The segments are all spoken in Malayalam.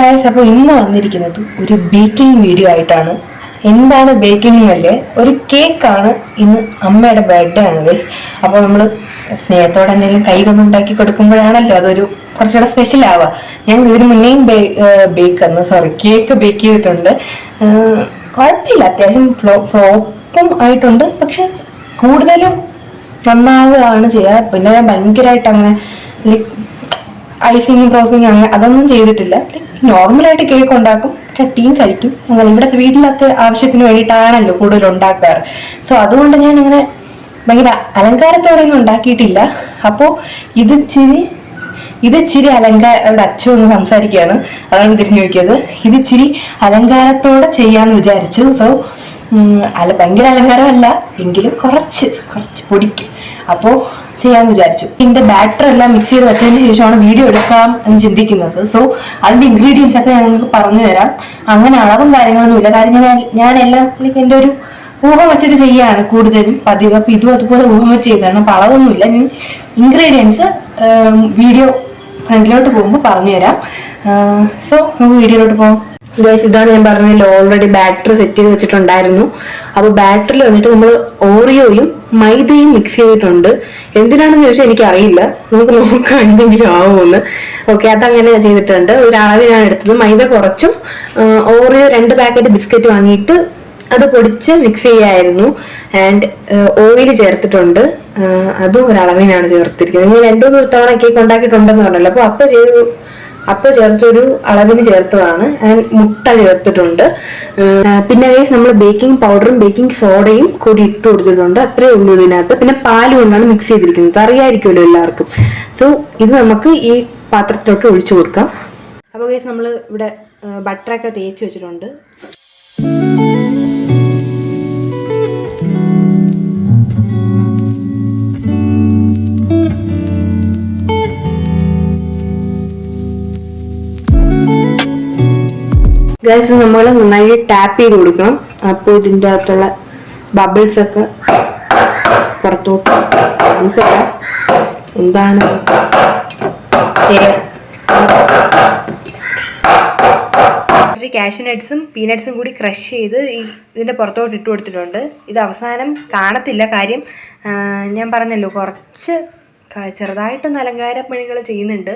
ഗായ്സ്, അപ്പോൾ ഇന്ന് വന്നിരിക്കുന്നത് ഒരു ബേക്കിംഗ് വീഡിയോ ആയിട്ടാണ്. എന്താണ് ബേക്കിംഗ് അല്ലേ, ഒരു കേക്കാണ്. ഇന്ന് അമ്മയുടെ ബർത്ത്ഡേ ആണ് ഗൈസ്. അപ്പോൾ നമ്മൾ സ്നേഹത്തോടെ എന്തെങ്കിലും കൈ കൊണ്ട് ഉണ്ടാക്കി കൊടുക്കുമ്പോഴാണല്ലോ അതൊരു കുറച്ചുകൂടെ സ്പെഷ്യൽ ആവുക. ഞാൻ ഇതിന് മുന്നേയും കേക്ക് ബേക്ക് ചെയ്തിട്ടുണ്ട്. കുഴപ്പമില്ല, അത്യാവശ്യം ഫ്ലോപ്പും ആയിട്ടുണ്ട്. പക്ഷെ കൂടുതലും നന്നാവുകയാണ് ചെയ്യുക. പിന്നെ ഞാൻ ഭയങ്കരമായിട്ട് അങ്ങനെ ലൈക്ക് ഐസിങ് പ്രോസിങ് അങ്ങനെ അതൊന്നും ചെയ്തിട്ടില്ല. നോർമലായിട്ട് കേക്ക് ഉണ്ടാക്കും, കട്ടിയും കഴിക്കും. അങ്ങനെ ഇവിടെ വീട്ടിലത്തെ ആവശ്യത്തിന് വേണ്ടിയിട്ടാണല്ലോ കൂടുതൽ ഉണ്ടാക്കാറ്. സോ അതുകൊണ്ട് ഞാൻ അങ്ങനെ ഭയങ്കര അലങ്കാരത്തോടെയൊന്നും ഉണ്ടാക്കിയിട്ടില്ല. അപ്പോൾ ഇതിച്ചിരി അവിടെ അച്ഛൻ ഒന്ന് സംസാരിക്കുകയാണ്, അതാണ് തിരിഞ്ഞു നോക്കിയത്. ഇതിച്ചിരി അലങ്കാരത്തോടെ ചെയ്യാന്ന് വിചാരിച്ചു. സോ ഭയങ്കര അലങ്കാരമല്ല എങ്കിലും കുറച്ച് പൊടിക്കും. അപ്പോൾ ചെയ്യാന്ന് വിചാരിച്ചു. ഇതിന്റെ ബാറ്റർ എല്ലാം മിക്സ് ചെയ്ത് വെച്ചതിന് ശേഷമാണ് വീഡിയോ എടുക്കാം എന്ന് ചിന്തിക്കുന്നത്. സോ അതിന്റെ ഇൻഗ്രീഡിയൻസ് ഒക്കെ ഞാൻ നിങ്ങൾക്ക് പറഞ്ഞു തരാം. അങ്ങനെ അളവും കാര്യങ്ങളൊന്നുമില്ല, കാര്യം ഞാൻ എല്ലാം എൻ്റെ ഒരു ഊഹം വെച്ചിട്ട് ചെയ്യാണ് കൂടുതലും പതിവ്. അപ്പൊ ഇതും അതുപോലെ ഊഹം വെച്ച് ചെയ്തതാണ്. അപ്പൊ അളവൊന്നുമില്ല. ഞാൻ ഇൻഗ്രീഡിയൻസ് വീഡിയോ ഫ്രണ്ടിലോട്ട് പോകുമ്പോൾ പറഞ്ഞു തരാം. സോ നമുക്ക് വീഡിയോയിലോട്ട് പോകാം. ഗൈസ്, ഇതാണ് ഞാൻ പറഞ്ഞതിൽ ഓൾറെഡി ബാറ്റർ സെറ്റ് ചെയ്ത് വെച്ചിട്ടുണ്ടായിരുന്നു. അപ്പൊ ബാറ്ററിൽ വന്നിട്ട് നമ്മൾ ഓറിയോയും മൈദയും മിക്സ് ചെയ്തിട്ടുണ്ട്. എന്തിനാണെന്ന് ചോദിച്ചാൽ എനിക്കറിയില്ല, നമുക്ക് നോക്കാം എന്തെങ്കിലും ആവുമെന്ന്. ഓക്കെ, അതങ്ങനെ ചെയ്തിട്ടുണ്ട്. ഒരു അളവിനാണ് എടുത്തത്. മൈദ കുറച്ചും ഓറിയോ 2 പാക്കറ്റ് ബിസ്ക്കറ്റ് വാങ്ങിയിട്ട് അത് പൊടിച്ച് മിക്സ് ചെയ്യായിരുന്നു. ആൻഡ് ഓയിൽ ചേർത്തിട്ടുണ്ട്, അതും ഒരളവിനാണ് ചേർത്തിരിക്കുന്നത്. ഞാൻ 2-3 തവണ കേക്ക് ഉണ്ടാക്കിയിട്ടുണ്ടെന്ന് പറഞ്ഞല്ലോ. അപ്പൊ ചേർത്തൊരു അളവിന് ചേർത്തതാണ്. ആൻഡ് മുട്ട ചേർത്തിട്ടുണ്ട്. പിന്നെ നമ്മൾ ബേക്കിംഗ് പൗഡറും ബേക്കിംഗ് സോഡയും കൂടി ഇട്ട് കൊടുത്തിട്ടുണ്ട്. അത്രേ ഉള്ളൂ ഇതിനകത്ത്. പിന്നെ പാലും കൊണ്ടാണ് മിക്സ് ചെയ്തിരിക്കുന്നത്, അറിയായിരിക്കുമല്ലോ എല്ലാവർക്കും. സോ ഇത് നമുക്ക് ഈ പാത്രത്തിലോട്ട് ഒഴിച്ചു കൊടുക്കാം. അപ്പോൾ ഗൈസ്, നമ്മൾ ഇവിടെ ബട്ടറൊക്കെ തേച്ച് വെച്ചിട്ടുണ്ട്. ഗൈസ്, നമ്മൾ നന്നായി ടാപ്പ് ചെയ്ത് കൊടുക്കണം. അപ്പോൾ ഇതിൻ്റെ അകത്തുള്ള ബബിൾസ് ഒക്കെ പുറത്തോട്ട് മനസ്സിലാക്കാം. എന്താണ് കാഷ്യൂ നട്ട്സും പീനട്സും കൂടി ക്രഷ് ചെയ്ത് ഇതിൻ്റെ പുറത്തോട്ട് ഇട്ട് കൊടുത്തിട്ടുണ്ട്. ഇത് അവസാനം കാണത്തില്ല, കാര്യം ഞാൻ പറഞ്ഞല്ലോ കുറച്ച് ചെറുതായിട്ടൊന്ന് അലങ്കാര പണികൾ ചെയ്യുന്നുണ്ട്.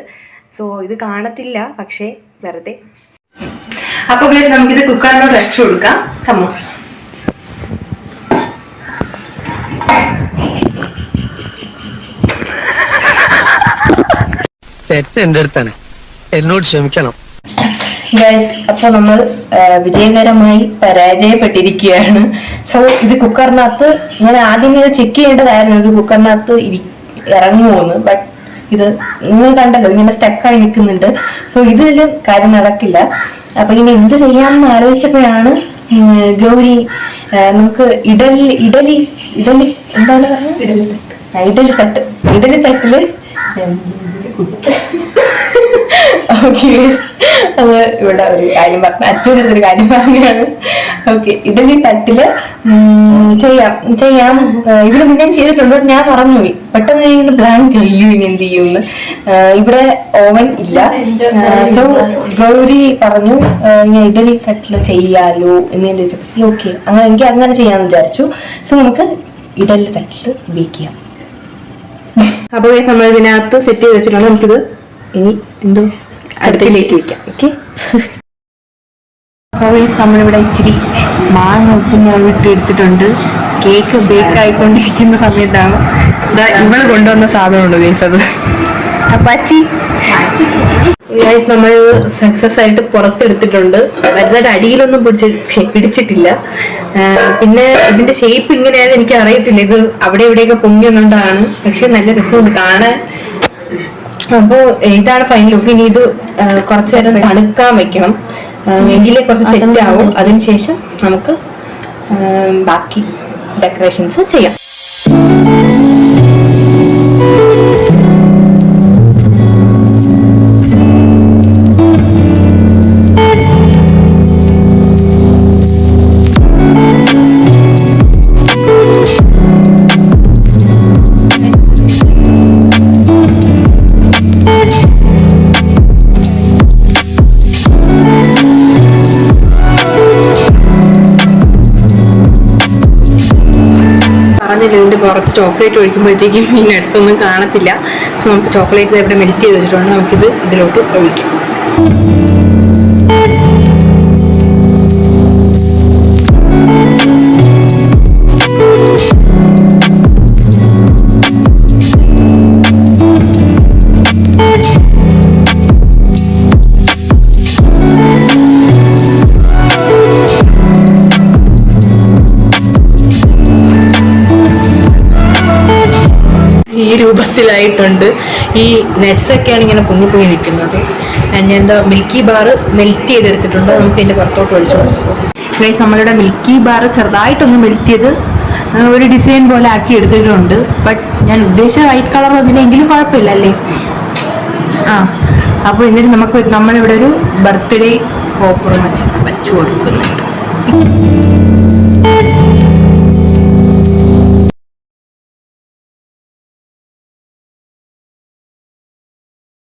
സോ ഇത് കാണത്തില്ല, പക്ഷേ വെറുതെ. അപ്പൊ നമുക്കിത് കുക്കറിലോട്ട് വെച്ചു കൊടുക്കാം. കമ്മോ, തെറ്റ് എന്റെ അടുത്താണ്, എന്നോട് ക്ഷമിക്കണം. അപ്പൊ നമ്മൾ വിജയകരമായി പരാജയപ്പെട്ടിരിക്കുകയാണ്. സോ ഇത് കുക്കറിനകത്ത് ഞാൻ ആദ്യം ഇത് ചെക്ക് ചെയ്യേണ്ടതായിരുന്നു, ഇത് കുക്കറിനകത്ത് ഇറങ്ങുമോന്ന്. ബട്ട് ഇത് നിങ്ങൾ കണ്ടല്ലോ, ഇങ്ങനെ സ്റ്റക്കായി നിൽക്കുന്നുണ്ട്. സോ ഇതിൽ കാര്യം നടക്കില്ല. അപ്പൊ ഇനി എന്ത് ചെയ്യാമെന്ന് ആലോചിച്ചപ്പോഴാണ് ഗൗരി നമുക്ക് ഇഡലി എന്താണ് പറയുന്നത്, ഇഡലി തട്ടില് ഓക്കെ, അത് ഇവിടെ ഒരു കാര്യം പറഞ്ഞു, അച്ഛനൊരു കാര്യം പറഞ്ഞാണ്. ഓക്കെ, ഇഡലി തട്ടില് ചെയ്യാം. ഇതിന് മുന്നേ ചെയ്തിട്ടുണ്ടോ ഞാൻ പറഞ്ഞുപോയി, പെട്ടെന്ന് ഇങ്ങനെ ബ്ലാങ്ക് ചെയ്യൂ, ഇനി എന്ത് ചെയ്യുമെന്ന്. ഇവിടെ ഓവൻ ഇല്ല. സോ ഗൗരി പറഞ്ഞു ഞാൻ ഇഡലി തട്ടില് ചെയ്യാലോ എന്ന് ഞാൻ ചോദിച്ചു. ഓക്കെ, അങ്ങനെ എനിക്ക് അങ്ങനെ ചെയ്യാന്ന് വിചാരിച്ചു. സോ നമുക്ക് ഇഡലി തട്ടില് ബേക്ക് ചെയ്യാം. അപ്പോൾ നമ്മൾ ഇതിനകത്ത് സെറ്റ് ചെയ്ത് വെച്ചിട്ടുണ്ട്. നമുക്കിത് ഇനി അടുപ്പിലേക്ക് വെക്കാം. ഓക്കെ, നമ്മളിവിടെ ഇച്ചിരി മാങ്ങ ഉപ്പിന് വിട്ട് എടുത്തിട്ടുണ്ട്. കേക്ക് ബേക്ക് ആയിക്കൊണ്ടിരിക്കുന്ന സമയത്താണ് ഇവള് കൊണ്ടുവന്ന സാധനമുണ്ട് ഗൈസ്, അത് അപ്പാച്ചി. നമ്മൾ സക്സസ് ആയിട്ട് പുറത്തെടുത്തിട്ടുണ്ട്. വലുതായിട്ട് അടിയിലൊന്നും പിടിച്ചിട്ടില്ല. പിന്നെ ഇതിന്റെ ഷേപ്പ് ഇങ്ങനെയാണെന്ന് എനിക്ക് അറിയത്തില്ല, ഇത് അവിടെ ഇവിടെയൊക്കെ പൊങ്ങിയൊന്നുകൊണ്ടാണ്. പക്ഷെ നല്ല രസമുണ്ട് കാണാൻ. അപ്പോ ഇതാണ് ഫൈനൽ ലുക്ക്. ഇനി ഇത് കുറച്ചു നേരം തണുക്കാൻ വെക്കണം, എങ്കിലേ കുറച്ച് സെറ്റ് ആവും. അതിനുശേഷം നമുക്ക് ബാക്കി ഡെക്കറേഷൻസ് ചെയ്യാം. ചോക്ലേറ്റ് ഒഴിക്കുമ്പോഴത്തേക്കും ഈ നട്ട്സ് ഒന്നും കാണത്തില്ല. സോ നമുക്ക് ചോക്ലേറ്റ് ഇവിടെ മെൽറ്റ് ചെയ്ത് വെച്ചിട്ടുണ്ട്. നമുക്കിത് ഇതിലോട്ട് ഒഴിക്കാം. ഈ രൂപത്തിലായിട്ടുണ്ട്. ഈ നട്ട്സ് ഒക്കെയാണ് ഇങ്ങനെ പൊങ്ങി പൊങ്ങി നിൽക്കുന്നത്. ഞാൻ എന്താ മിൽക്കി ബാർ മെൽറ്റ് ചെയ്തെടുത്തിട്ടുണ്ട്. നമുക്ക് ഇതിന്റെ പുറത്തോട്ട് ഒഴിച്ചു കൊടുക്കാം. ഗൈസ്, നമ്മളുടെ മിൽക്കി ബാർ ചെറുതായിട്ടൊന്ന് മെൽറ്റ് ചെയ്ത് ഒരു ഡിസൈൻ പോലെ ആക്കി എടുത്തിട്ടുണ്ട്. ബട്ട് ഞാൻ ഉദ്ദേശിച്ച വൈറ്റ് കളർ അതിനെങ്കിലും കുഴപ്പമില്ല അല്ലേ? അപ്പോൾ എന്നിട്ട് നമ്മളിവിടെ ഒരു ബർത്ത്ഡേ ഓഫർ വെച്ച് കൊടുക്കുന്നുണ്ട്.